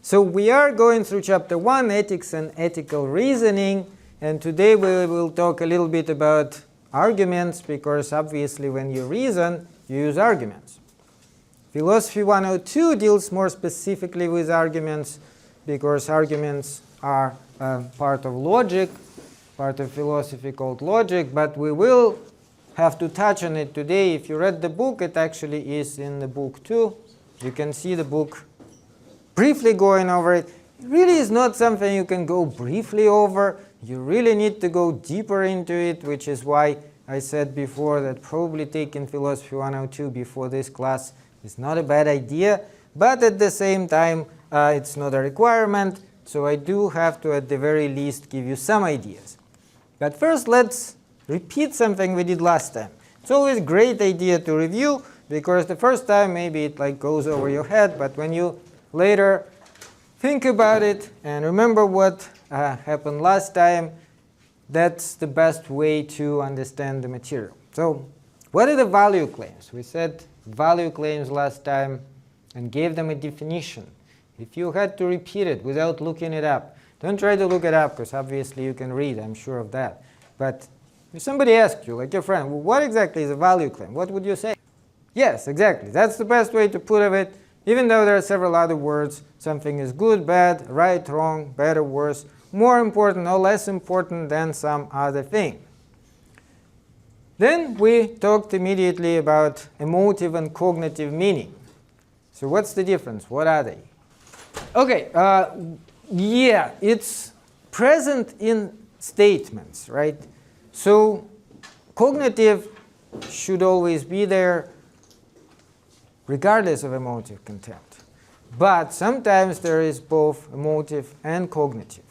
So we are going through chapter 1, Ethics and Ethical Reasoning, and today we will talk a little bit about arguments, because obviously when you reason, you use arguments. Philosophy 102 deals more specifically with arguments, because arguments are part of logic, part of philosophy called logic, but we will have to touch on it today. If you read the book, it actually is in the book too. You can see the book briefly going over it. It really is not something you can go briefly over. You really need to go deeper into it, which is why I said before that probably taking Philosophy 102 before this class is not a bad idea, but at the same time, it's not a requirement, so I do have to, at the very least, give you some ideas. But first, let's repeat something we did last time. It's always a great idea to review, because the first time maybe it like goes over your head, but when you later think about it and remember what happened last time, that's the best way to understand the material. So what are the value claims? We said value claims last time and gave them a definition. If you had to repeat it without looking it up, don't try to look it up, because obviously you can read, I'm sure of that. But if somebody asks you, like your friend, well, what exactly is a value claim? What would you say? Yes, exactly. That's the best way to put it. Even though there are several other words, something is good, bad, right, wrong, better, worse, more important or less important than some other thing. Then we talked immediately about emotive and cognitive meaning. So what's the difference? What are they? Okay, yeah, it's present in statements, right? So cognitive should always be there regardless of emotive content. But sometimes there is both emotive and cognitive.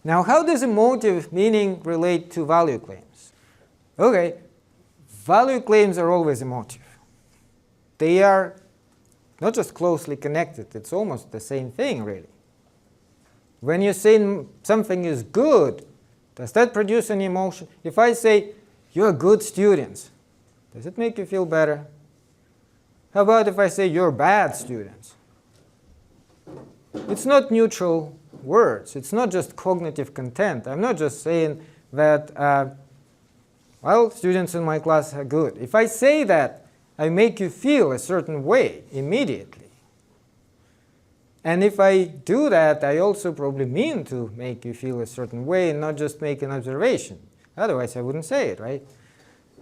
Now, how does emotive meaning relate to value claims? Okay, value claims are always emotive. They are not just closely connected, it's almost the same thing, really. When you say something is good, does that produce an emotion? If I say, you're good students, does it make you feel better? How about if I say, you're bad students? It's not neutral words. It's not just cognitive content. I'm not just saying that, well, students in my class are good. If I say that, I make you feel a certain way immediately. And if I do that, I also probably mean to make you feel a certain way and not just make an observation. Otherwise, I wouldn't say it, right?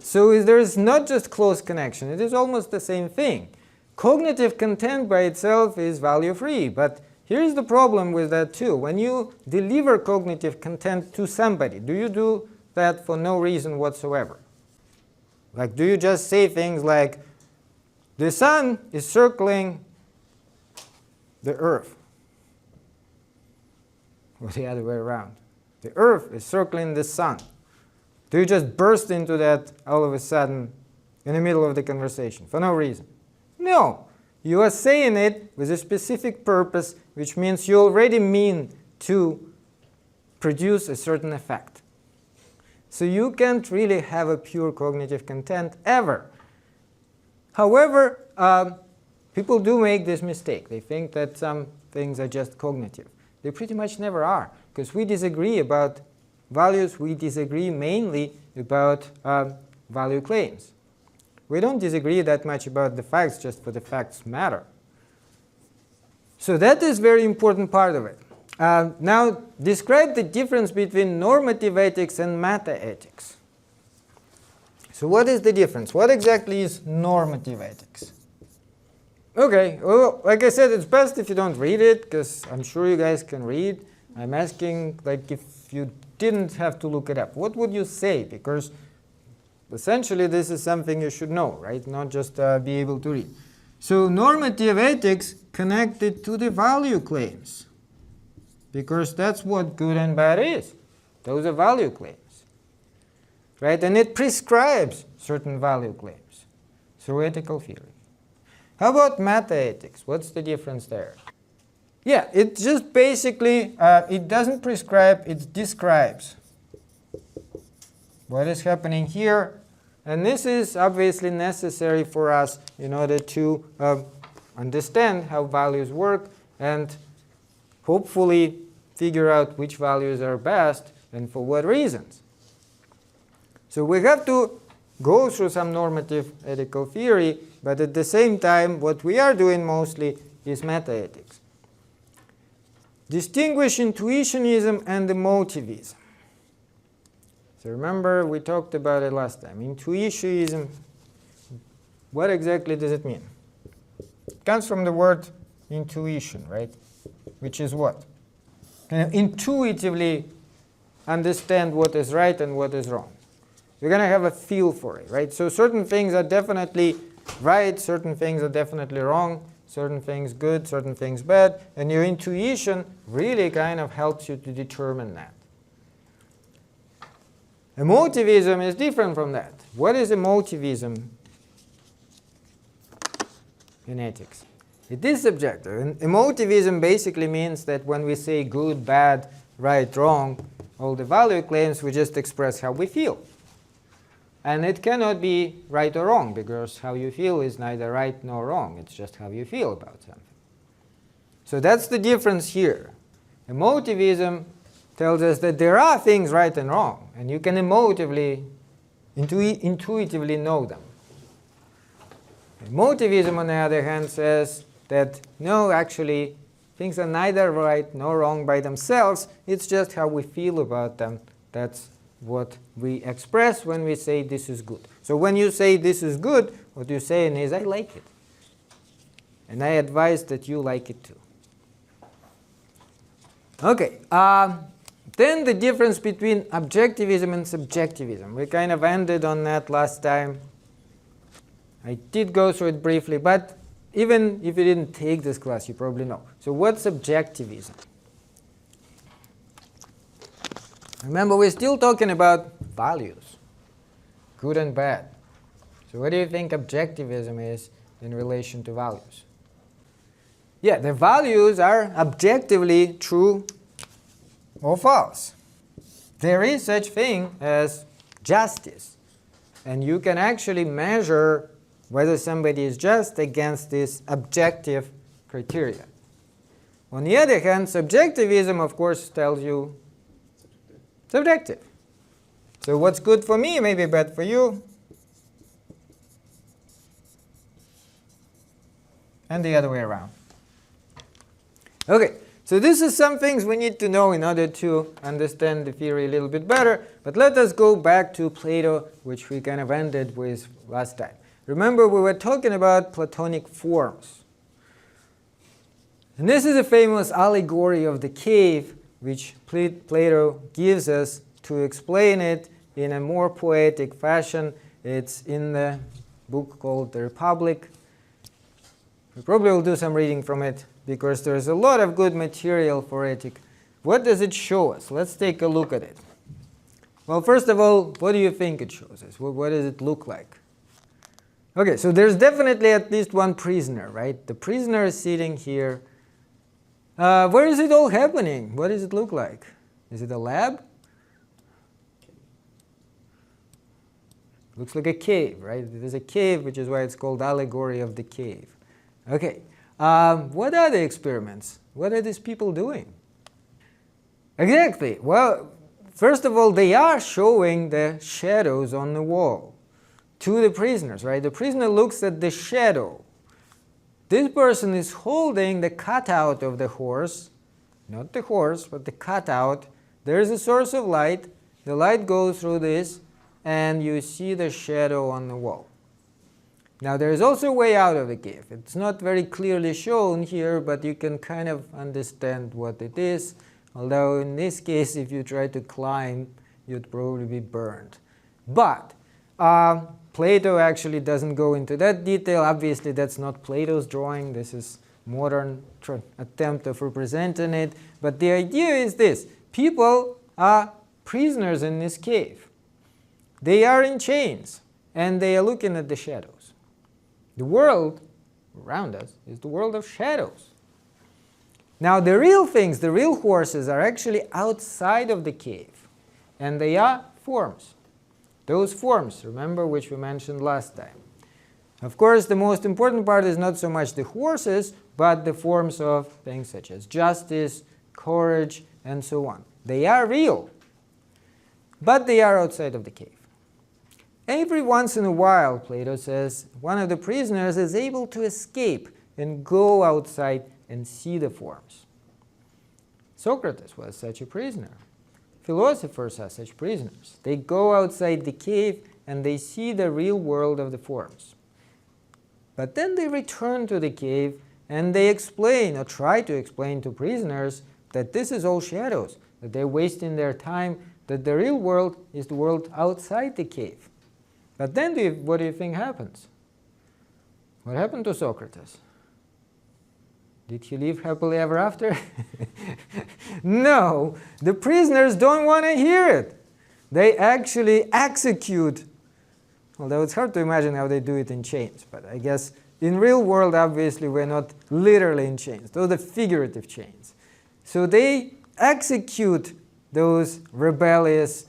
So there is not just close connection. It is almost the same thing. Cognitive content by itself is value-free, but here's the problem with that too. When you deliver cognitive content to somebody, do you do that for no reason whatsoever? Like, do you just say things like, the sun is circling the earth? Or the other way around. The earth is circling the sun. Do you just burst into that all of a sudden in the middle of the conversation for no reason? No. You are saying it with a specific purpose, which means you already mean to produce a certain effect. So you can't really have a pure cognitive content ever. However, people do make this mistake. They think that some things are just cognitive. They pretty much never are, because we disagree about values. We disagree mainly about value claims. We don't disagree that much about the facts just for the facts matter. So that is a very important part of it. Now, describe the difference between normative ethics and meta-ethics. So what is the difference? What exactly is normative ethics? Okay, well, like I said, it's best if you don't read it, because I'm sure you guys can read. I'm asking, like, if you didn't have to look it up, what would you say? Because essentially this is something you should know, right? Not just be able to read. So normative ethics connected to the value claims, because that's what good and bad is. Those are value claims, right? And it prescribes certain value claims through ethical theory. How about meta-ethics? What's the difference there? Yeah, it just basically, it doesn't prescribe, it describes what is happening here. And this is obviously necessary for us in order to understand how values work and hopefully figure out which values are best and for what reasons. So we have to go through some normative ethical theory, but at the same time, what we are doing mostly is meta-ethics. Distinguish intuitionism and emotivism. So remember, we talked about it last time. Intuitionism, what exactly does it mean? It comes from the word intuition, right? Which is what? Intuitively understand what is right and what is wrong. You're going to have a feel for it, right? So certain things are definitely right, certain things are definitely wrong, certain things good, certain things bad, and your intuition really kind of helps you to determine that. Emotivism is different from that. What is emotivism in ethics? It is subjective. And emotivism basically means that when we say good, bad, right, wrong, all the value claims, we just express how we feel. And it cannot be right or wrong, because how you feel is neither right nor wrong. It's just how you feel about something. So that's the difference here. Emotivism tells us that there are things right and wrong, and you can intuitively know them. Emotivism, on the other hand, says that no, actually, things are neither right nor wrong by themselves. It's just how we feel about them. That's what we express when we say this is good. So when you say this is good, what you're saying is I like it. And I advise that you like it too. Okay. Then the difference between objectivism and subjectivism. We kind of ended on that last time. I did go through it briefly, but even if you didn't take this class, you probably know. So what's subjectivism? Remember, we're still talking about values, good and bad. So what do you think objectivism is in relation to values? Yeah, the values are objectively true or false. There is such thing as justice, and you can actually measure whether somebody is just against this objective criteria. On the other hand, subjectivism, of course, tells you subjective. So what's good for me may be bad for you, and the other way around. Okay, so this is some things we need to know in order to understand the theory a little bit better. But let us go back to Plato, which we kind of ended with last time. Remember, we were talking about Platonic forms. And this is a famous allegory of the cave, which Plato gives us to explain it in a more poetic fashion. It's in the book called The Republic. We probably will do some reading from it, because there's a lot of good material for ethics. What does it show us? Let's take a look at it. Well, first of all, what do you think it shows us? What does it look like? Okay, so there's definitely at least one prisoner, right? The prisoner is sitting here. Where is it all happening? What does it look like? Is it a lab? Looks like a cave, right? It is a cave, which is why it's called Allegory of the Cave. Okay. What are the experiments? What are these people doing? Exactly. Well, first of all, they are showing the shadows on the wall to the prisoners, right? The prisoner looks at the shadow. This person is holding the cutout of the horse, not the horse, but the cutout. There is a source of light. The light goes through this, and you see the shadow on the wall. Now, there is also a way out of the cave. It's not very clearly shown here, but you can kind of understand what it is. Although in this case, if you try to climb, you'd probably be burned. But Plato actually doesn't go into that detail. Obviously, that's not Plato's drawing. This is modern attempt of representing it. But the idea is this. People are prisoners in this cave. They are in chains, and they are looking at the shadows. The world around us is the world of shadows. Now, the real things, the real horses, are actually outside of the cave, and they are forms. Those forms, remember, which we mentioned last time. Of course, the most important part is not so much the horses, but the forms of things such as justice, courage, and so on. They are real, but they are outside of the cave. Every once in a while, Plato says, one of the prisoners is able to escape and go outside and see the forms. Socrates was such a prisoner. Philosophers are such prisoners. They go outside the cave and they see the real world of the forms. But then they return to the cave and they explain, or try to explain to prisoners, that this is all shadows, that they're wasting their time, that the real world is the world outside the cave. But then what do you think happens? What happened to Socrates? Did he live happily ever after? No, the prisoners don't want to hear it. They actually execute, although it's hard to imagine how they do it in chains, but I guess in real world, obviously, we're not literally in chains. Those are figurative chains. So they execute those rebellious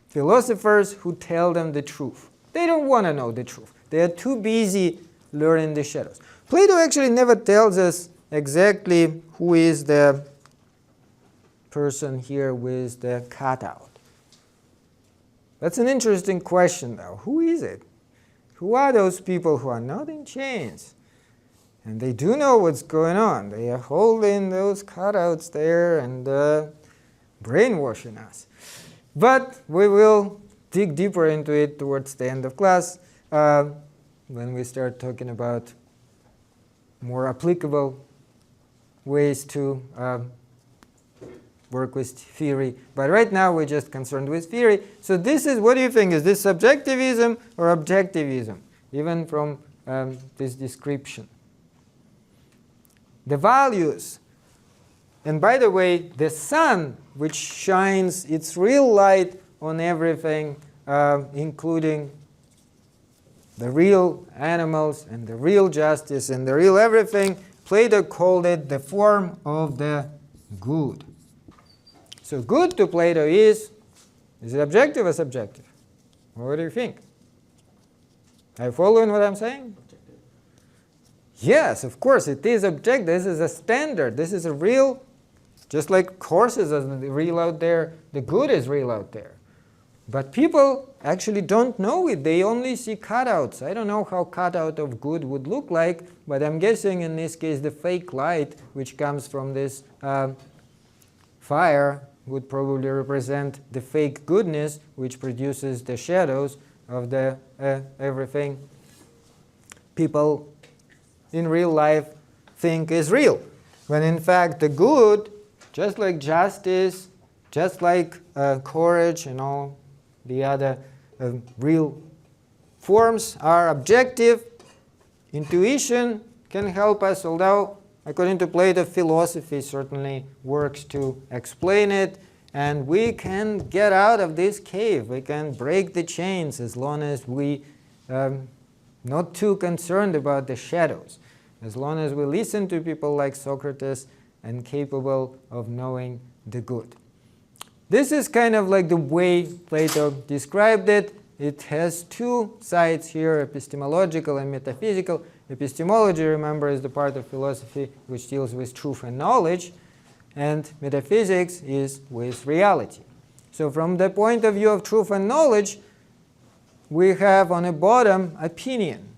philosophers who tell them the truth. They don't want to know the truth. They are too busy learning the shadows. Plato actually never tells us exactly who is the person here with the cutout. That's an interesting question, though. Who is it? Who are those people who are not in chains? And they do know what's going on. They are holding those cutouts there and brainwashing us. But we will dig deeper into it towards the end of class when we start talking about more applicable ways to work with theory. But right now we're just concerned with theory. So this is, what do you think? Is this subjectivism or objectivism? Even from this description. The values. And by the way, the sun, which shines its real light on everything, including the real animals and the real justice and the real everything, Plato called it the form of the good. So good to Plato is it objective or subjective? What do you think? Are you following what I'm saying? Objective. Yes, of course, it is objective. This is a standard. This is a real, just like horses are real out there, the good is real out there. But people actually don't know it. They only see cutouts. I don't know how cutout of good would look like, but I'm guessing in this case the fake light, which comes from this fire, would probably represent the fake goodness, which produces the shadows of the everything people in real life think is real. When in fact the good, just like justice, just like courage and all the other real forms are objective. Intuition can help us, although according to Plato, philosophy certainly works to explain it, and we can get out of this cave. We can break the chains as long as we not too concerned about the shadows, as long as we listen to people like Socrates and capable of knowing the good. This is kind of like the way Plato described it. It has two sides here, epistemological and metaphysical. Epistemology, remember, is the part of philosophy which deals with truth and knowledge, and metaphysics is with reality. So from the point of view of truth and knowledge, we have on the bottom opinion.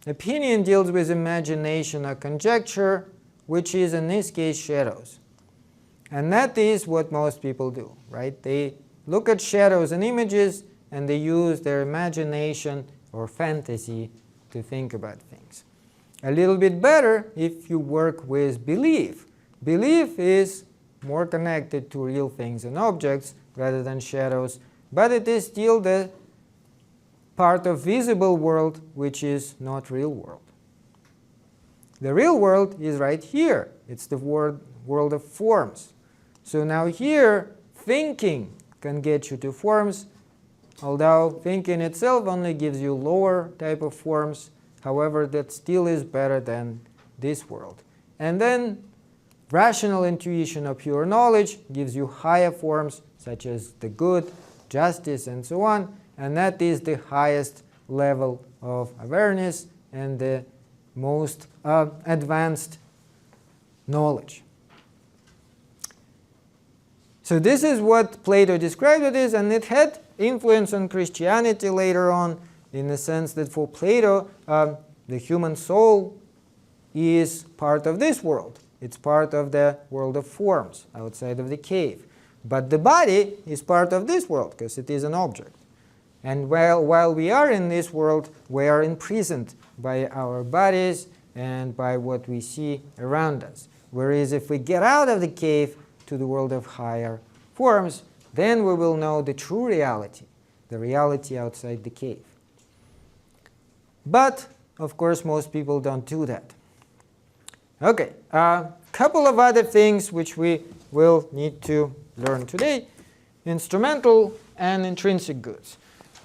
Opinion deals with imagination or conjecture, which is in this case shadows. And that is what most people do, right? They look at shadows and images and they use their imagination or fantasy to think about things. A little bit better if you work with belief. Belief is more connected to real things and objects rather than shadows, but it is still the part of visible world which is not real world. The real world is right here. It's the world of forms. So now here, thinking can get you to forms, although thinking itself only gives you lower type of forms. However, that still is better than this world. And then rational intuition or pure knowledge gives you higher forms, such as the good, justice, and so on. And that is the highest level of awareness and the most advanced knowledge. So this is what Plato described it as, and it had influence on Christianity later on, in the sense that for Plato, the human soul is part of this world. It's part of the world of forms outside of the cave. But the body is part of this world because it is an object. And while we are in this world, we are imprisoned by our bodies and by what we see around us. Whereas if we get out of the cave to the world of higher forms, then we will know the true reality, the reality outside the cave. But, of course, most people don't do that. Okay, a couple of other things which we will need to learn today. Instrumental and intrinsic goods.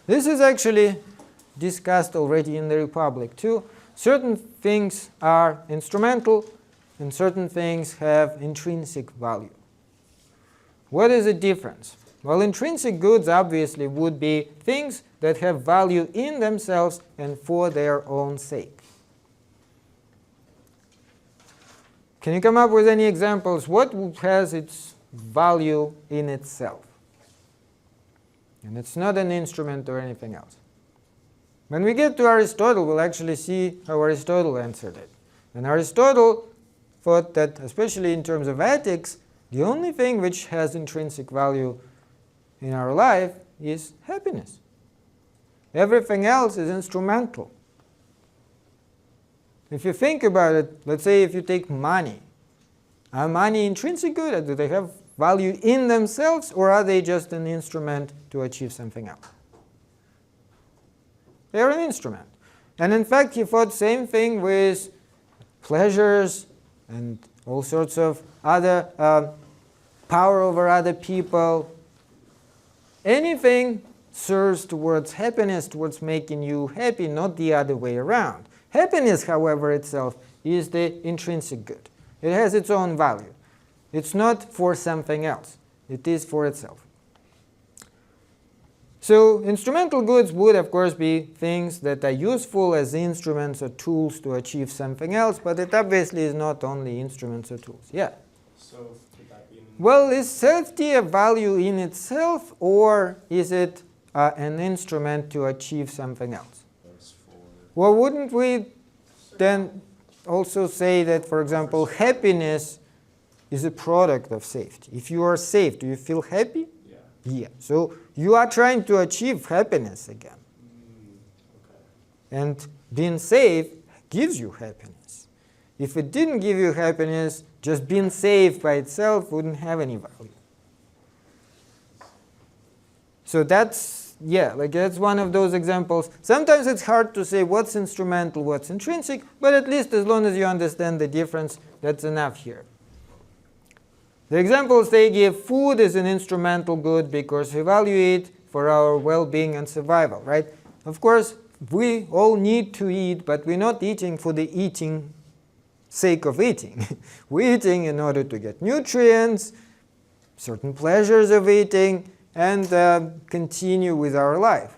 This is actually discussed already in the Republic too. Certain things are instrumental and certain things have intrinsic value. What is the difference? Well, intrinsic goods obviously would be things that have value in themselves and for their own sake. Can you come up with any examples? What has its value in itself? And it's not an instrument or anything else. When we get to Aristotle, we'll actually see how Aristotle answered it. And Aristotle thought that, especially in terms of ethics, the only thing which has intrinsic value in our life is happiness. Everything else is instrumental. If you think about it, let's say if you take money. Are money intrinsic good? Do they have value in themselves, or are they just an instrument to achieve something else? They are an instrument. And in fact, he thought the same thing with pleasures and all sorts of other power over other people. Anything serves towards happiness, towards making you happy, not the other way around. Happiness, however, itself is the intrinsic good. It has its own value. It's not for something else. It is for itself. So instrumental goods would, of course, be things that are useful as instruments or tools to achieve something else, but it obviously is not only instruments or tools. Yeah? So could that be well, is safety a value in itself, or is it an instrument to achieve something else? Well, wouldn't we then also say that, for example, happiness is a product of safety? If you are safe, do you feel happy? Yeah. Yeah. So you are trying to achieve happiness again. Okay. And being safe gives you happiness. If it didn't give you happiness, just being safe by itself wouldn't have any value. So that's, yeah, like that's one of those examples. Sometimes it's hard to say what's instrumental, what's intrinsic, but at least as long as you understand the difference, that's enough here. The examples they give: food is an instrumental good because we value it for our well-being and survival, right? Of course, we all need to eat, but we're not eating for the eating sake of eating. We're eating in order to get nutrients, certain pleasures of eating, and continue with our life.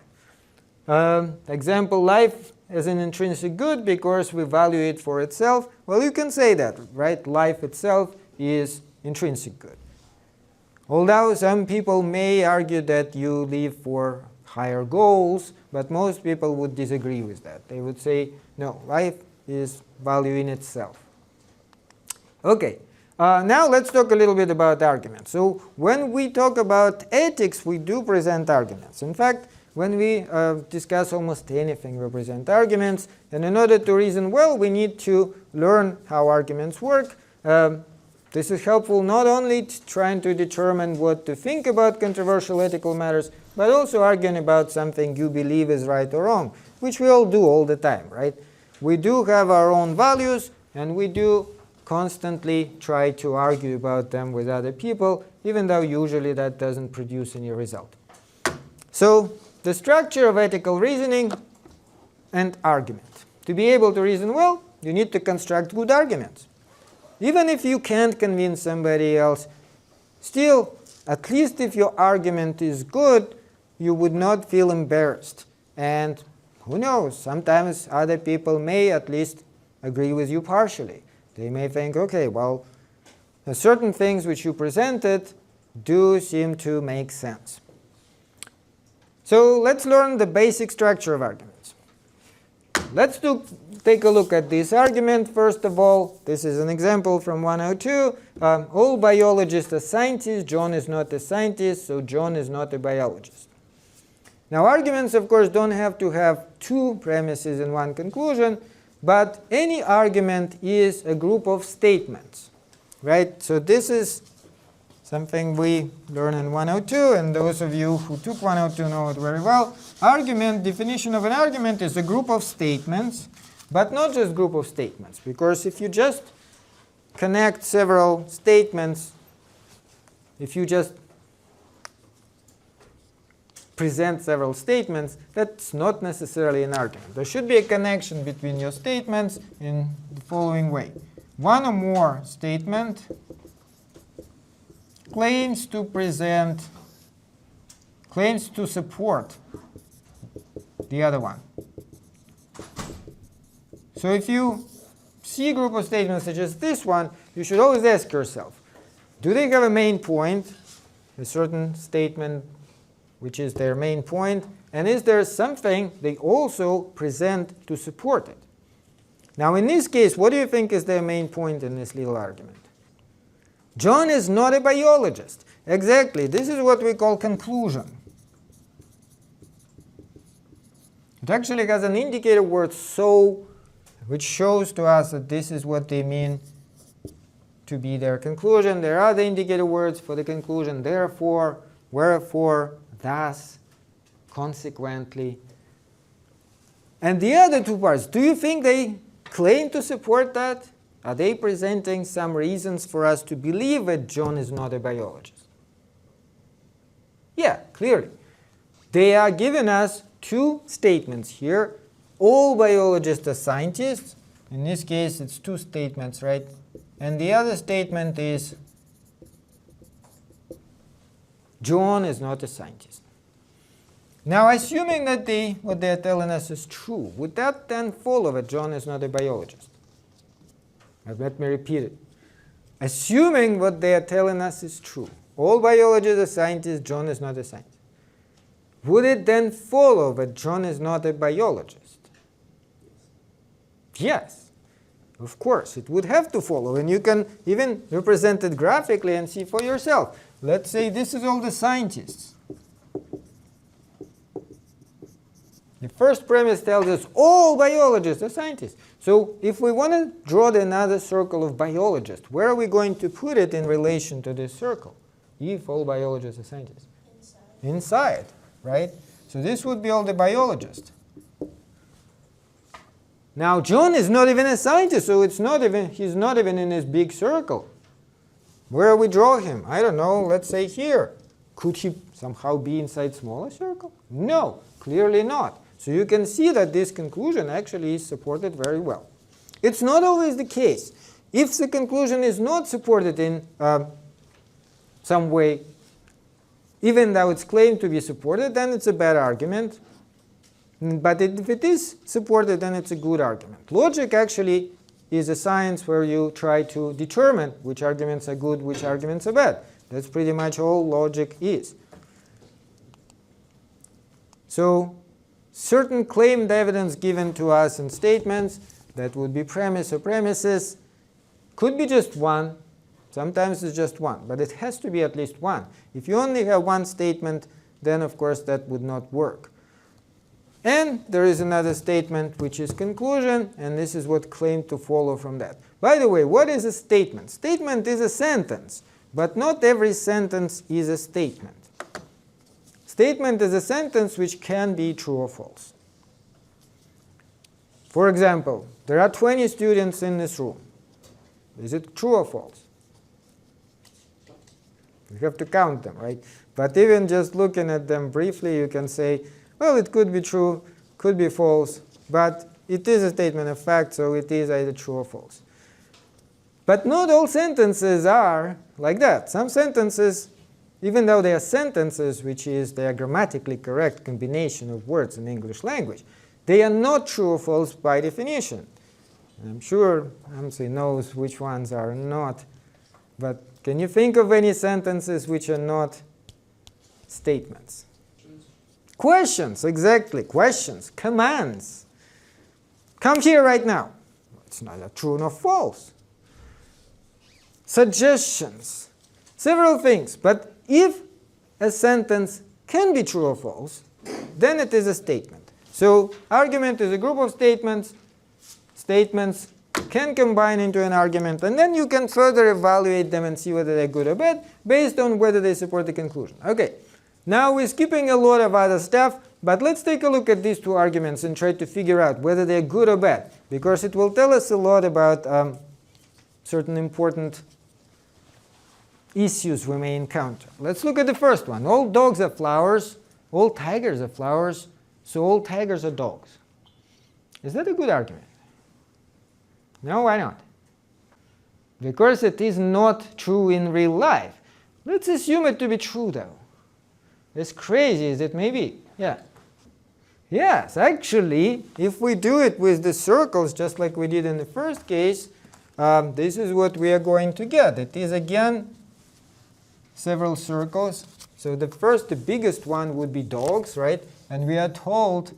Example, life is an intrinsic good because we value it for itself. Well, you can say that, right? Life itself is intrinsic good. Although some people may argue that you live for higher goals, but most people would disagree with that. They would say, no, life is value in itself. Okay, now let's talk a little bit about arguments. So when we talk about ethics, we do present arguments. In fact, when we discuss almost anything, we present arguments. And in order to reason well, we need to learn how arguments work. This is helpful not only trying to determine what to think about controversial ethical matters, but also arguing about something you believe is right or wrong, which we all do all the time, right? We do have our own values, and we do constantly try to argue about them with other people, even though usually that doesn't produce any result. So the structure of ethical reasoning and argument. To be able to reason well, you need to construct good arguments. Even if you can't convince somebody else, still, at least if your argument is good, you would not feel embarrassed. And who knows, sometimes other people may at least agree with you partially. They may think, okay, well, certain things which you presented do seem to make sense. So let's learn the basic structure of arguments. Let's take a look at this argument. First of all, this is an example from 102. All biologists are scientists. John is not a scientist, so John is not a biologist. Now, arguments, of course, don't have to have two premises and one conclusion, but any argument is a group of statements, right? So this is something we learn in 102, and those of you who took 102 know it very well. Argument, definition of an argument is a group of statements, but not just group of statements, because if you just connect several statements, if you just present several statements, that's not necessarily an argument. There should be a connection between your statements in the following way. One or more statement claims to support the other one. So if you see a group of statements such as this one, you should always ask yourself, do they have a main point, a certain statement which is their main point, and is there something they also present to support it? Now in this case, what do you think is their main point in this little argument? John is not a biologist. Exactly. This is what we call conclusion. It actually has an indicator word so, which shows to us that this is what they mean to be their conclusion. There are the indicator words for the conclusion: therefore, wherefore, thus, consequently. And the other two parts, do you think they claim to support that? Are they presenting some reasons for us to believe that John is not a biologist? Yeah, clearly. They are giving us two statements here. All biologists are scientists. In this case, it's two statements, right? And the other statement is John is not a scientist. Now, assuming that what they are telling us is true, would that then follow that John is not a biologist? Let me repeat it. Assuming what they are telling us is true, all biologists are scientists, John is not a scientist, would it then follow that John is not a biologist? Yes, of course, it would have to follow. And you can even represent it graphically and see for yourself. Let's say this is all the scientists. The first premise tells us all biologists are scientists. So if we want to draw another circle of biologists, where are we going to put it in relation to this circle? If all biologists are scientists. Inside, right? So this would be all the biologists. Now John is not even a scientist, so he's not even in this big circle. Where we draw him? I don't know, let's say here. Could he somehow be inside smaller circle? No, clearly not. So you can see that this conclusion actually is supported very well. It's not always the case. If the conclusion is not supported in some way, even though it's claimed to be supported, then it's a bad argument. But if it is supported, then it's a good argument. Logic actually is a science where you try to determine which arguments are good, which arguments are bad. That's pretty much all logic is. So certain claimed evidence given to us in statements, that would be premise or premises, could be just one. Sometimes it's just one, but it has to be at least one. If you only have one statement, then of course that would not work. And there is another statement which is conclusion, and this is what claimed to follow from that. By the way, what is a statement? Statement is a sentence, but not every sentence is a statement. Statement is a sentence which can be true or false. For example, there are 20 students in this room. Is it true or false? You have to count them, right? But even just looking at them briefly, you can say, well, it could be true, could be false, but it is a statement of fact, so it is either true or false. But not all sentences are like that. Some sentences, even though they are sentences, which is their grammatically correct combination of words in English language, they are not true or false by definition. And I'm sure Ramsey knows which ones are not But can you think of any sentences which are not statements? Questions, exactly. Questions, commands. Come here right now. It's neither true nor false. Suggestions, several things. But if a sentence can be true or false, then it is a statement. So argument is a group of statements. Statements can combine into an argument, and then you can further evaluate them and see whether they're good or bad based on whether they support the conclusion. Okay, now we're skipping a lot of other stuff, but let's take a look at these two arguments and try to figure out whether they're good or bad, because it will tell us a lot about certain important issues we may encounter. Let's look at the first one. All dogs are flowers, all tigers are flowers, so all tigers are dogs. Is that a good argument? No, why not? Because it is not true in real life. Let's assume it to be true, though. As crazy as it may be. Yeah. Yes, actually, if we do it with the circles, just like we did in the first case, this is what we are going to get. It is, again, several circles. So the biggest one would be dogs, right? And we are told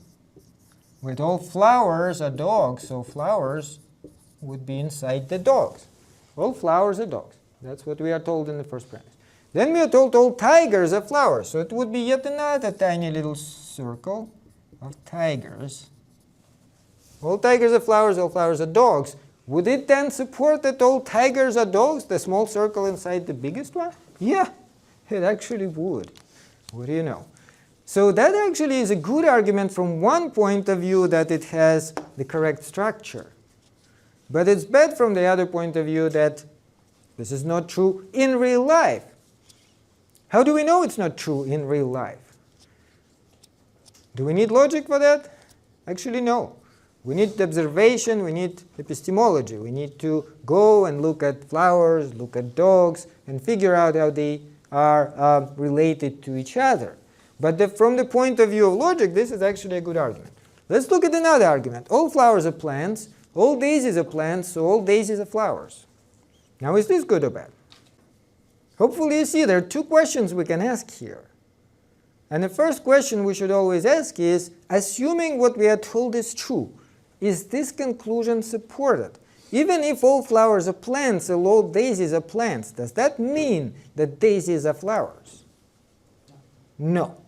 with all flowers are dogs, so flowers would be inside the dogs. All flowers are dogs. That's what we are told in the first premise. Then we are told all tigers are flowers. So it would be yet another tiny little circle of tigers. All tigers are flowers, all flowers are dogs. Would it then support that all tigers are dogs, the small circle inside the biggest one? Yeah, it actually would. What do you know? So that actually is a good argument from one point of view that it has the correct structure. But it's bad from the other point of view that this is not true in real life. How do we know it's not true in real life? Do we need logic for that? Actually, no. We need observation, we need epistemology. We need to go and look at flowers, look at dogs, and figure out how they are related to each other. But from the point of view of logic, this is actually a good argument. Let's look at another argument. All flowers are plants. All daisies are plants, so all daisies are flowers. Now, is this good or bad? Hopefully you see there are two questions we can ask here. And the first question we should always ask is, assuming what we are told is true, is this conclusion supported? Even if all flowers are plants and all daisies are plants, does that mean that daisies are flowers? No.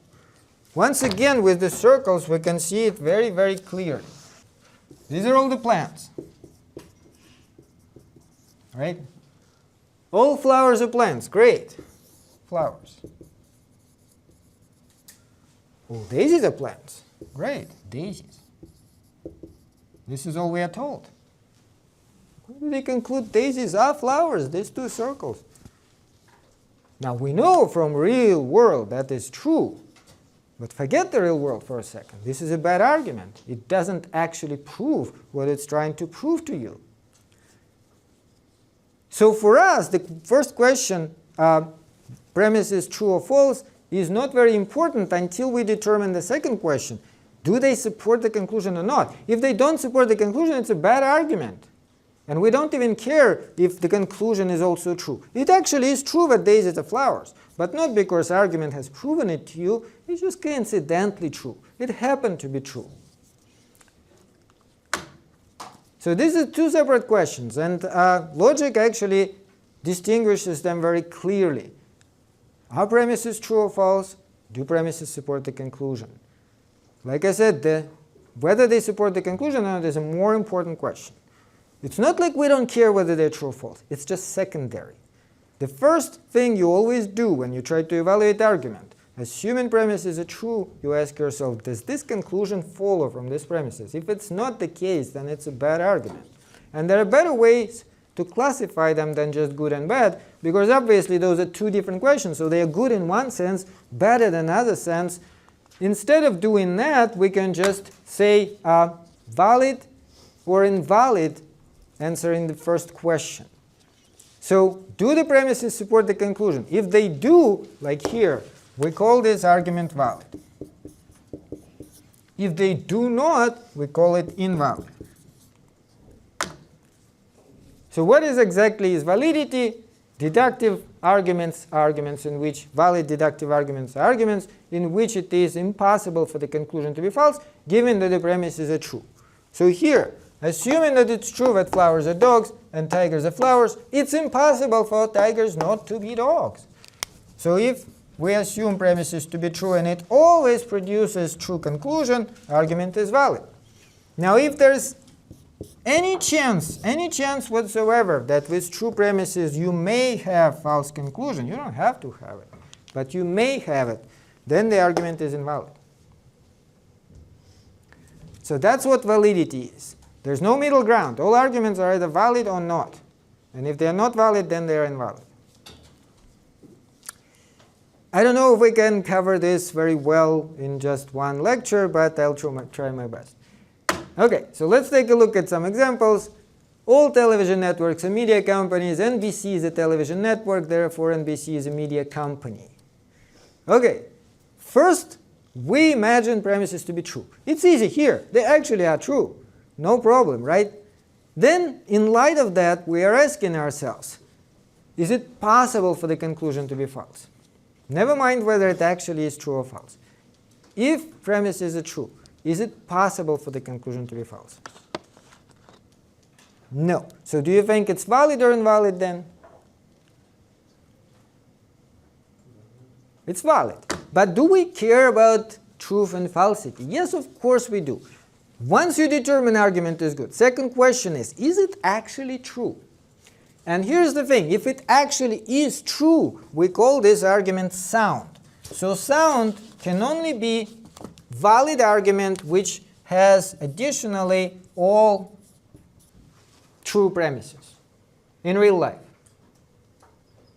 Once again, with the circles, we can see it very, very clearly. These are all the plants. Right? All flowers are plants. Great. Flowers. All daisies are plants. Great. Daisies. This is all we are told. Why do they conclude daisies are flowers, these two circles? Now we know from real world that is true. But forget the real world for a second. This is a bad argument. It doesn't actually prove what it's trying to prove to you. So for us, the first question, premise is true or false, is not very important until we determine the second question. Do they support the conclusion or not? If they don't support the conclusion, it's a bad argument. And we don't even care if the conclusion is also true. It actually is true that daisies are flowers, but not because argument has proven it to you. It's just coincidentally true. It happened to be true. So these are two separate questions, and logic actually distinguishes them very clearly. Are premises true or false? Do premises support the conclusion? Like I said, whether they support the conclusion or not is a more important question. It's not like we don't care whether they're true or false. It's just secondary. The first thing you always do when you try to evaluate argument, assuming premises are true, you ask yourself, does this conclusion follow from these premises? If it's not the case, then it's a bad argument. And there are better ways to classify them than just good and bad, because obviously those are two different questions. So they are good in one sense, bad in another sense. Instead of doing that, we can just say valid or invalid answering the first question. So do the premises support the conclusion? If they do, like here, we call this argument valid. If they do not, we call it invalid. So what is exactly is validity? deductive arguments are arguments in which valid deductive arguments are arguments in which it is impossible for the conclusion to be false, given that the premises are true. So here, assuming that it's true that flowers are dogs and tigers are flowers, it's impossible for tigers not to be dogs. So if we assume premises to be true and it always produces true conclusion, argument is valid. Now if there's any chance whatsoever that with true premises you may have false conclusion, you don't have to have it, but you may have it, then the argument is invalid. So that's what validity is. There's no middle ground. All arguments are either valid or not. And if they're not valid, then they're invalid. I don't know if we can cover this very well in just one lecture, but I'll try my best. OK, so let's take a look at some examples. All television networks are media companies. NBC is a television network. Therefore, NBC is a media company. OK, first, we imagine premises to be true. It's easy here. They actually are true. No problem, right? Then, in light of that, we are asking ourselves, is it possible for the conclusion to be false? Never mind whether it actually is true or false. If premises are true, is it possible for the conclusion to be false? No. So do you think it's valid or invalid then? It's valid. But do we care about truth and falsity? Yes, of course we do. Once you determine argument is good. Second question is it actually true? And here's the thing. If it actually is true, we call this argument sound. So sound can only be valid argument which has additionally all true premises in real life.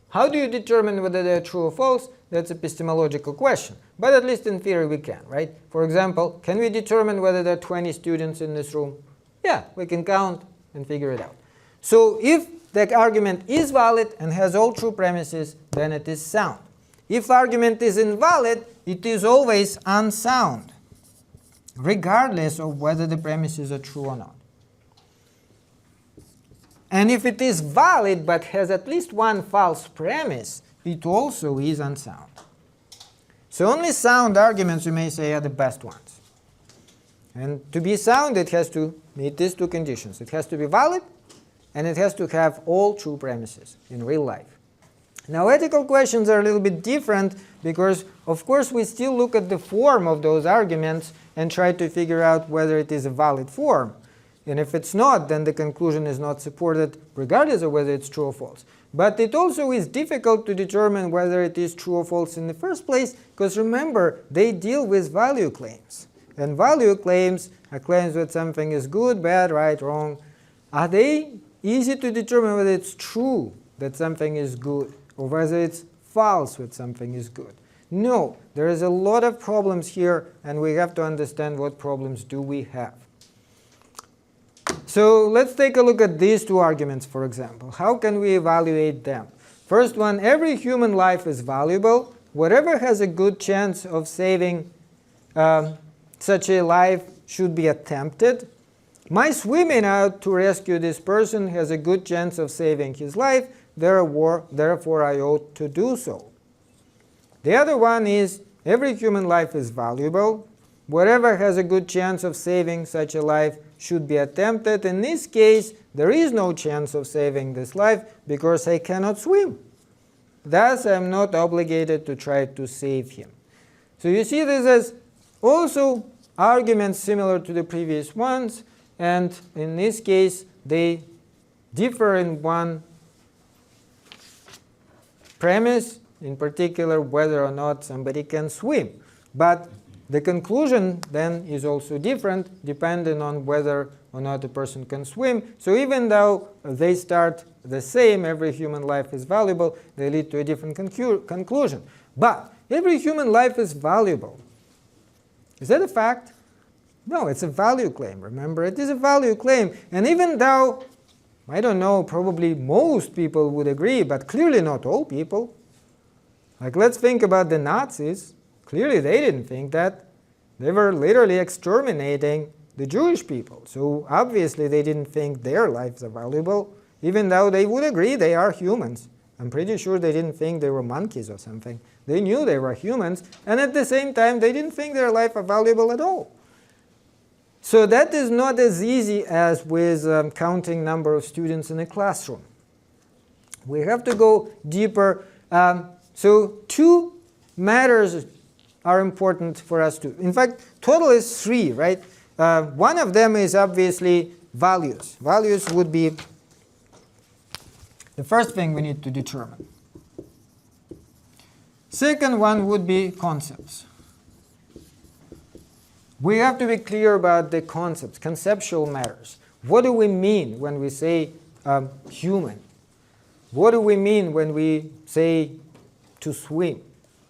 How do you determine whether they're true or false? That's an epistemological question. But at least in theory we can, right? For example, can we determine whether there are 20 students in this room? Yeah, we can count and figure it out. So if the argument is valid and has all true premises, then it is sound. If argument is invalid, it is always unsound, regardless of whether the premises are true or not. And if it is valid but has at least one false premise, it also is unsound. So only sound arguments, you may say, are the best ones. And to be sound, it has to meet these two conditions. It has to be valid, and it has to have all true premises in real life. Now, ethical questions are a little bit different because, of course, we still look at the form of those arguments and try to figure out whether it is a valid form. And if it's not, then the conclusion is not supported, regardless of whether it's true or false. But it also is difficult to determine whether it is true or false in the first place, because remember, they deal with value claims. And value claims are claims that something is good, bad, right, wrong. Are they easy to determine whether it's true that something is good or whether it's false that something is good? No, there is a lot of problems here, and we have to understand what problems do we have. So let's take a look at these two arguments, for example. How can we evaluate them? First one, every human life is valuable. Whatever has a good chance of saving such a life should be attempted. My swimming out to rescue this person has a good chance of saving his life, therefore I ought to do so. The other one is, every human life is valuable. Whatever has a good chance of saving such a life should be attempted. In this case, there is no chance of saving this life because I cannot swim. Thus, I am not obligated to try to save him. So you see this as also arguments similar to the previous ones. And in this case, they differ in one premise, in particular whether or not somebody can swim. But the conclusion then is also different depending on whether or not a person can swim. So even though they start the same, every human life is valuable, they lead to a different conclusion. But every human life is valuable. Is that a fact? No, it's a value claim. Remember, it is a value claim. And even though, I don't know, probably most people would agree, but clearly not all people. Like, let's think about the Nazis. Clearly, they didn't think that. They were literally exterminating the Jewish people. So obviously, they didn't think their lives are valuable, even though they would agree they are humans. I'm pretty sure they didn't think they were monkeys or something. They knew they were humans, and at the same time, they didn't think their life was valuable at all. So that is not as easy as with counting number of students in a classroom. We have to go deeper. So two matters are important for us to. In fact, total is 3, right? One of them is obviously values. Values would be the first thing we need to determine. Second one would be concepts. We have to be clear about the concepts, conceptual matters. What do we mean when we say human? What do we mean when we say to swim?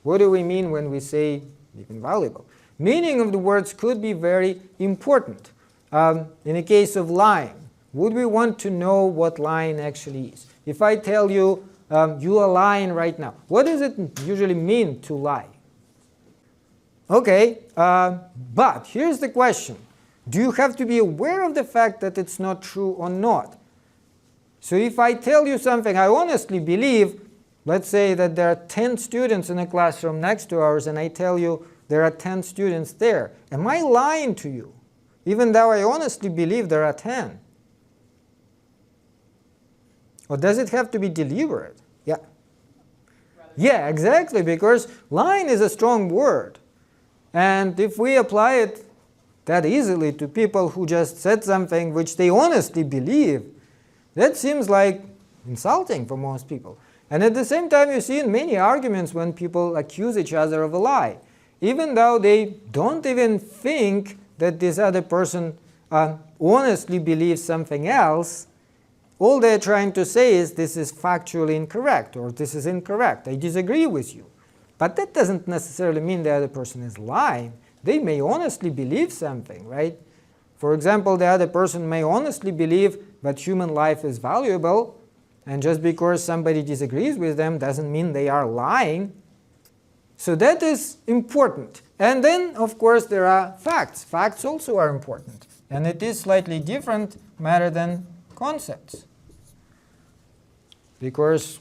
What do we mean when we say even valuable? Meaning of the words could be very important. In the case of lying, would we want to know what lying actually is? If I tell you, you are lying right now, what does it usually mean to lie? Okay, but here's the question. Do you have to be aware of the fact that it's not true or not? So if I tell you something I honestly believe, let's say that there are 10 students in a classroom next to ours, and I tell you there are 10 students there. Am I lying to you, even though I honestly believe there are 10? Or does it have to be deliberate? Yeah. Yeah, exactly, because lying is a strong word. And if we apply it that easily to people who just said something which they honestly believe, that seems like insulting for most people. And at the same time, you see in many arguments when people accuse each other of a lie, even though they don't even think that this other person honestly believes something else, all they're trying to say is this is factually incorrect, or this is incorrect. I disagree with you. But that doesn't necessarily mean the other person is lying. They may honestly believe something, right? For example, the other person may honestly believe that human life is valuable, and just because somebody disagrees with them doesn't mean they are lying. So that is important. And then, of course, there are facts. Facts also are important. And it is slightly different matter than concepts. Because,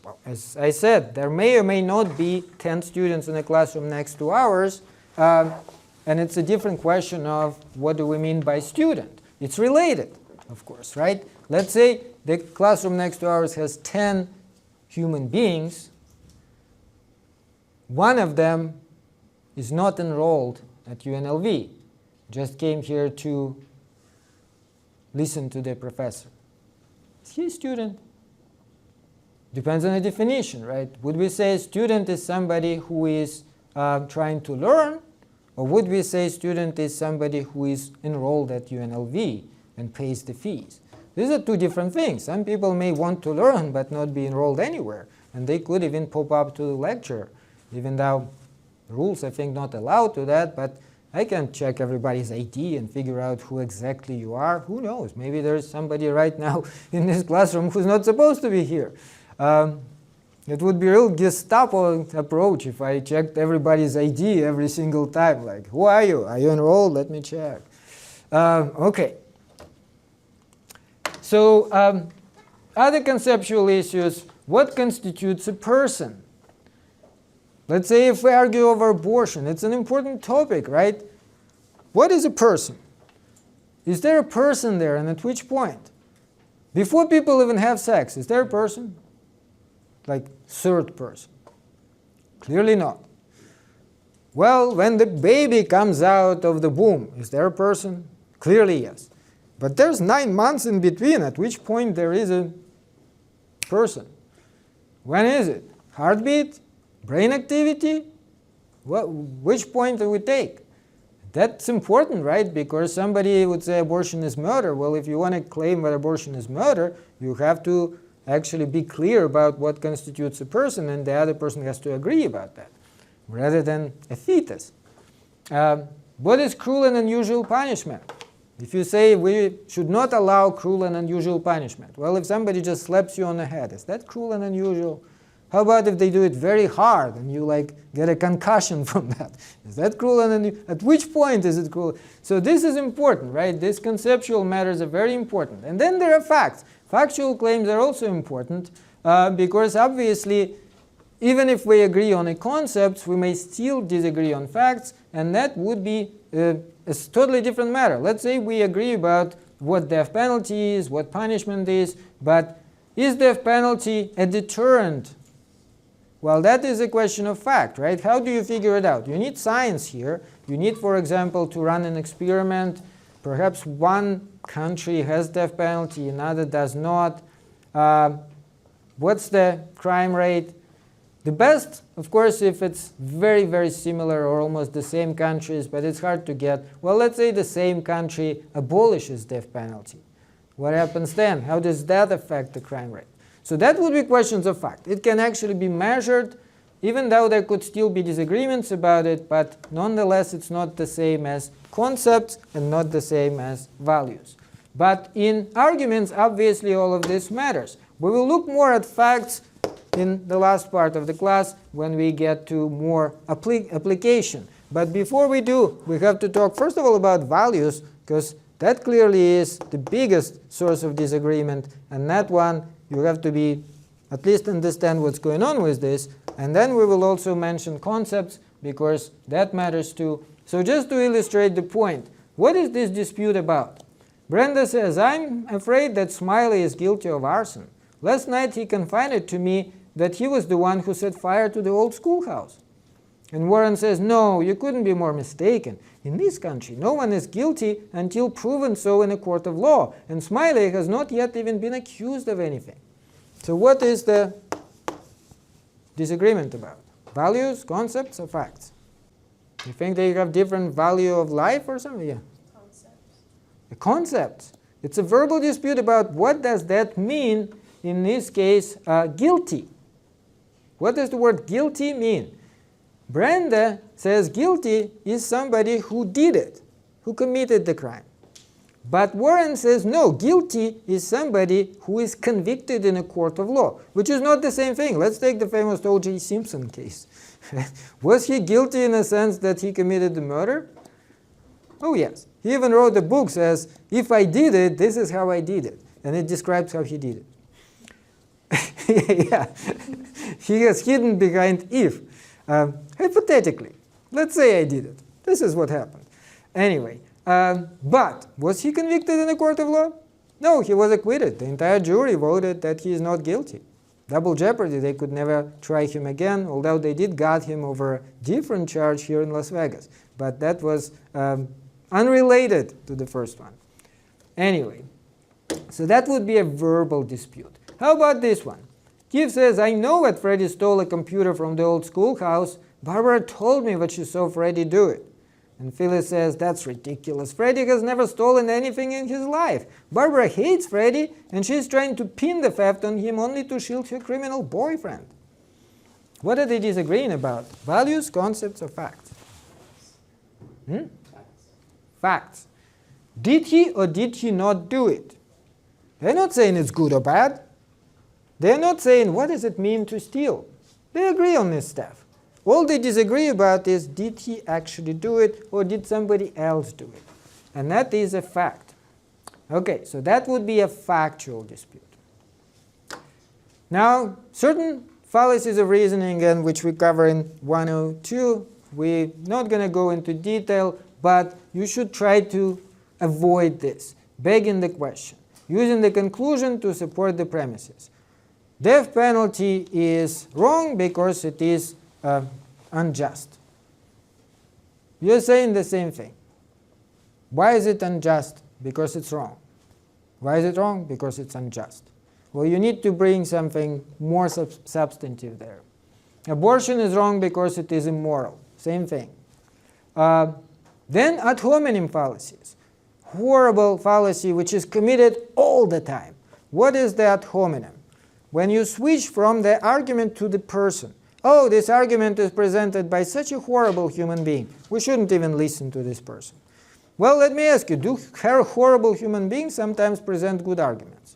well, as I said, there may or may not be 10 students in a classroom next to ours. And it's a different question of what do we mean by student. It's related, of course, right? Let's say the classroom next to ours has 10 human beings. One of them is not enrolled at UNLV, just came here to listen to the professor. Is he a student? Depends on the definition, right? Would we say student is somebody who is trying to learn, or would we say student is somebody who is enrolled at UNLV and pays the fees? These are two different things. Some people may want to learn but not be enrolled anywhere, and they could even pop up to the lecture, even though rules, I think, not allow to that, but I can check everybody's ID and figure out who exactly you are. Who knows? Maybe there's somebody right now in this classroom who's not supposed to be here. It would be a real Gestapo approach if I checked everybody's ID every single time. Like, who are you? Are you enrolled? Let me check. Okay. So other conceptual issues. What constitutes a person? Let's say if we argue over abortion, it's an important topic, right? What is a person? Is there a person there, and at which point? Before people even have sex, is there a person? Like third person? Clearly not. Well, when the baby comes out of the womb, is there a person? Clearly yes. But there's 9 months in between, at which point there is a person. When is it? Heartbeat? Brain activity? Which point do we take? That's important, right? Because somebody would say abortion is murder. Well, if you want to claim that abortion is murder, you have to actually be clear about what constitutes a person, and the other person has to agree about that, rather than a fetus. What is cruel and unusual punishment? If you say we should not allow cruel and unusual punishment, well, if somebody just slaps you on the head, is that cruel and unusual? How about if they do it very hard and you get a concussion from that? Is that cruel and unusual? At which point is it cruel? So this is important, right? These conceptual matters are very important. And then there are facts. Factual claims are also important. because obviously, even if we agree on the concepts, we may still disagree on facts, and that would be a totally different matter. Let's say we agree about what death penalty is, what punishment is, but is death penalty a deterrent? Well, that is a question of fact, right? How do you figure it out? You need science here. You need, for example, to run an experiment. Perhaps one country has death penalty, another does not. What's the crime rate? The best, of course, if it's very, very similar or almost the same countries, but it's hard to get. Well, let's say the same country abolishes death penalty. What happens then? How does that affect the crime rate? So that would be questions of fact. It can actually be measured, even though there could still be disagreements about it, but nonetheless it's not the same as concepts and not the same as values. But in arguments, obviously all of this matters. We will look more at facts in the last part of the class when we get to more application. But before we do, we have to talk first of all about values, because that clearly is the biggest source of disagreement, and that one you have to be at least understand what's going on with this. And then we will also mention concepts, because that matters too. So just to illustrate the point, what is this dispute about? Brenda says, I'm afraid that Smiley is guilty of arson. Last night he confided to me that he was the one who set fire to the old schoolhouse. And Warren says, no, you couldn't be more mistaken. In this country, no one is guilty until proven so in a court of law. And Smiley has not yet even been accused of anything. So what is the disagreement about? Values, concepts, or facts? You think they have different value of life or something? Yeah. Concepts. A concept. It's a verbal dispute about what does that mean, in this case, guilty. What does the word guilty mean? Brenda says guilty is somebody who did it, who committed the crime. But Warren says no, guilty is somebody who is convicted in a court of law, which is not the same thing. Let's take the famous O.J. Simpson case. Was he guilty in the sense that he committed the murder? Oh yes. He even wrote a book that says, if I did it, this is how I did it. And it describes how he did it. Yeah. He has hidden behind if. Hypothetically, let's say I did it. This is what happened. Anyway, but was he convicted in a court of law? No, he was acquitted. The entire jury voted that he is not guilty. Double jeopardy, they could never try him again, although they did got him over a different charge here in Las Vegas. But that was unrelated to the first one. Anyway, so that would be a verbal dispute. How about this one? Keith says, I know that Freddie stole a computer from the old schoolhouse. Barbara told me that she saw Freddie do it. And Phyllis says, that's ridiculous. Freddie has never stolen anything in his life. Barbara hates Freddie, and she's trying to pin the theft on him only to shield her criminal boyfriend. What are they disagreeing about? Values, concepts, or facts? Facts. Did he or did he not do it? They're not saying it's good or bad. They're not saying, what does it mean to steal? They agree on this stuff. All they disagree about is, did he actually do it, or did somebody else do it? And that is a fact. Okay, so that would be a factual dispute. Now, certain fallacies of reasoning, and which we cover in 102, we're not going to go into detail, but you should try to avoid this, begging the question, using the conclusion to support the premises. Death penalty is wrong because it is unjust. You're saying the same thing. Why is it unjust? Because it's wrong. Why is it wrong? Because it's unjust. Well, you need to bring something more substantive there. Abortion is wrong because it is immoral. Same thing. Then ad hominem fallacies. Horrible fallacy which is committed all the time. What is the ad hominem? When you switch from the argument to the person. Oh, this argument is presented by such a horrible human being. We shouldn't even listen to this person. Well, let me ask you, do horrible human beings sometimes present good arguments?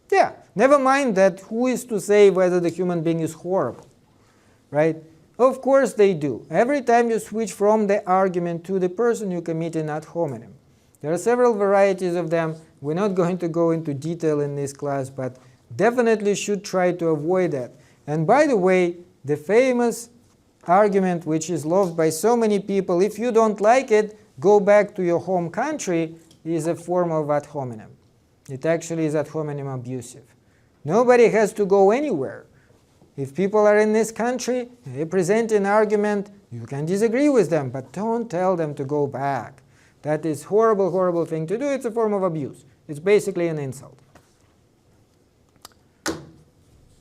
Yeah, never mind that who is to say whether the human being is horrible, right? Of course they do. Every time you switch from the argument to the person, you commit an ad hominem. There are several varieties of them. We're not going to go into detail in this class, but definitely should try to avoid that. And by the way, the famous argument which is loved by so many people, if you don't like it, go back to your home country, is a form of ad hominem. It actually is ad hominem abusive. Nobody has to go anywhere. If people are in this country, they present an argument, you can disagree with them, but don't tell them to go back. That is horrible, horrible thing to do. It's a form of abuse. It's basically an insult.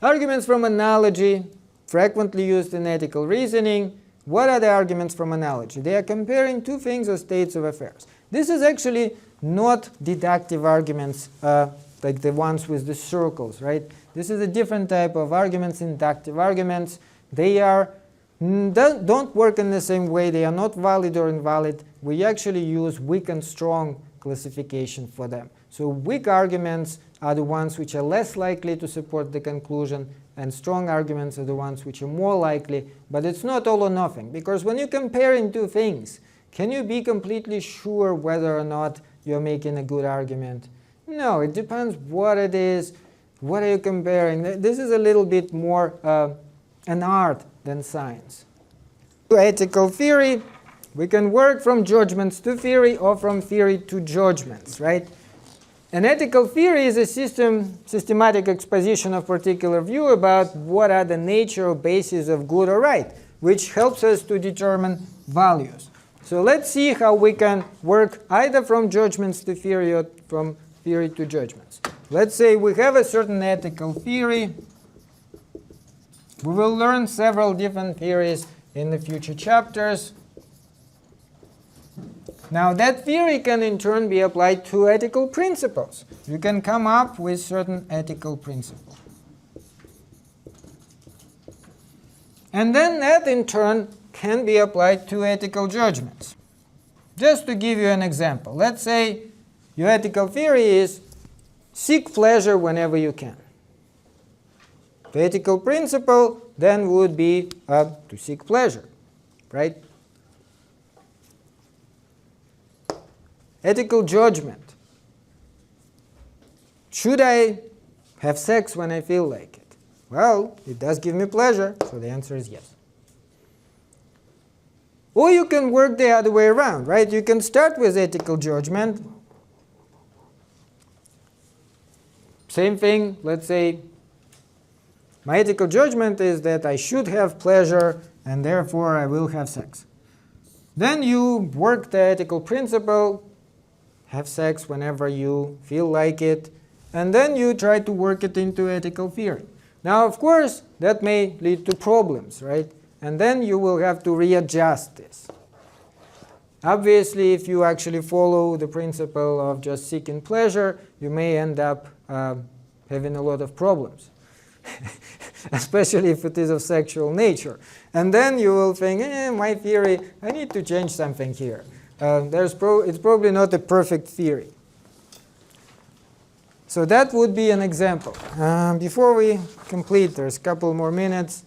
Arguments from analogy, frequently used in ethical reasoning. What are the arguments from analogy? They are comparing two things or states of affairs. This is actually not deductive arguments like the ones with the circles, right? This is a different type of arguments, inductive arguments. They are don't work in the same way. They are not valid or invalid. We actually use weak and strong classification for them. So weak arguments are the ones which are less likely to support the conclusion, and strong arguments are the ones which are more likely. But it's not all or nothing, because when you're comparing two things, can you be completely sure whether or not you're making a good argument? No, it depends what it is. What are you comparing? This is a little bit more an art than science. Ethical theory, we can work from judgments to theory or from theory to judgments, right? An ethical theory is a systematic exposition of particular view about what are the nature or basis of good or right, which helps us to determine values. So let's see how we can work either from judgments to theory or from theory to judgments. Let's say we have a certain ethical theory. We will learn several different theories in the future chapters. Now that theory can in turn be applied to ethical principles. You can come up with certain ethical principles. And then that in turn can be applied to ethical judgments. Just to give you an example, let's say your ethical theory is seek pleasure whenever you can. The ethical principle then would be to seek pleasure, right? Ethical judgment. Should I have sex when I feel like it? Well, it does give me pleasure, so the answer is yes. Or you can work the other way around, right? You can start with ethical judgment. Same thing, let's say my ethical judgment is that I should have pleasure and therefore I will have sex. Then you work the ethical principle, have sex whenever you feel like it, and then you try to work it into ethical theory. Now, of course, that may lead to problems, right? And then you will have to readjust this. Obviously, if you actually follow the principle of just seeking pleasure, you may end up having a lot of problems, especially if it is of sexual nature. And then you will think, my theory, I need to change something here. It's probably not a perfect theory. So that would be an example. Before we complete, there's a couple more minutes.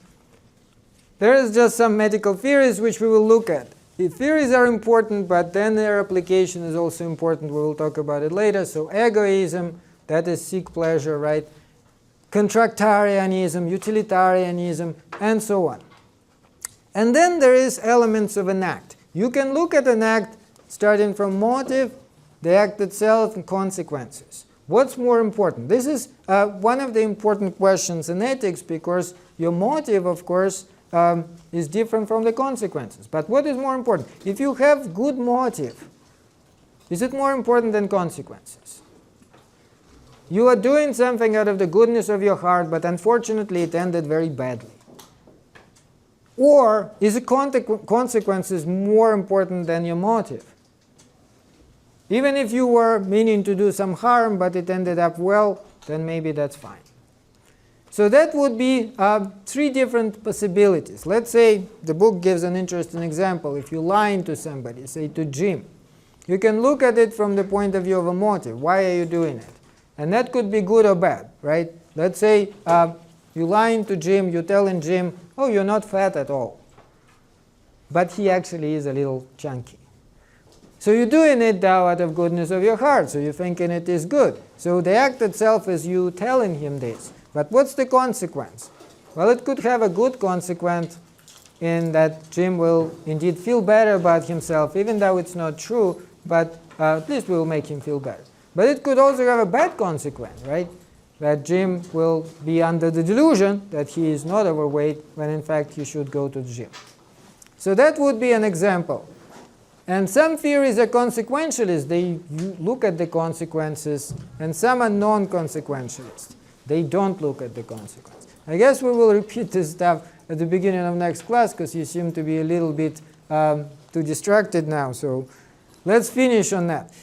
There is just some medical theories which we will look at. The theories are important, but then their application is also important. We will talk about it later. So egoism, that is seek pleasure, right? Contractarianism, utilitarianism, and so on. And then there is elements of an act. You can look at an act starting from motive, the act itself, and consequences. What's more important? This is one of the important questions in ethics, because your motive, of course, is different from the consequences. But what is more important? If you have good motive, is it more important than consequences? You are doing something out of the goodness of your heart, but unfortunately it ended very badly. Or is the consequences more important than your motive? Even if you were meaning to do some harm, but it ended up well, then maybe that's fine. So that would be three different possibilities. Let's say the book gives an interesting example. If you lie to somebody, say to Jim, you can look at it from the point of view of a motive. Why are you doing it? And that could be good or bad, right? Let's say you lying to Jim, you're telling Jim, oh, you're not fat at all. But he actually is a little chunky. So you're doing it out of goodness of your heart, so you're thinking it is good. So the act itself is you telling him this. But what's the consequence? Well, it could have a good consequence in that Jim will indeed feel better about himself, even though it's not true, but at least will make him feel better. But it could also have a bad consequence, right? That Jim will be under the delusion that he is not overweight when in fact he should go to the gym. So that would be an example. And some theories are consequentialist. They look at the consequences, and some are non-consequentialist. They don't look at the consequence. I guess we will repeat this stuff at the beginning of next class because you seem to be a little bit too distracted now. So let's finish on that.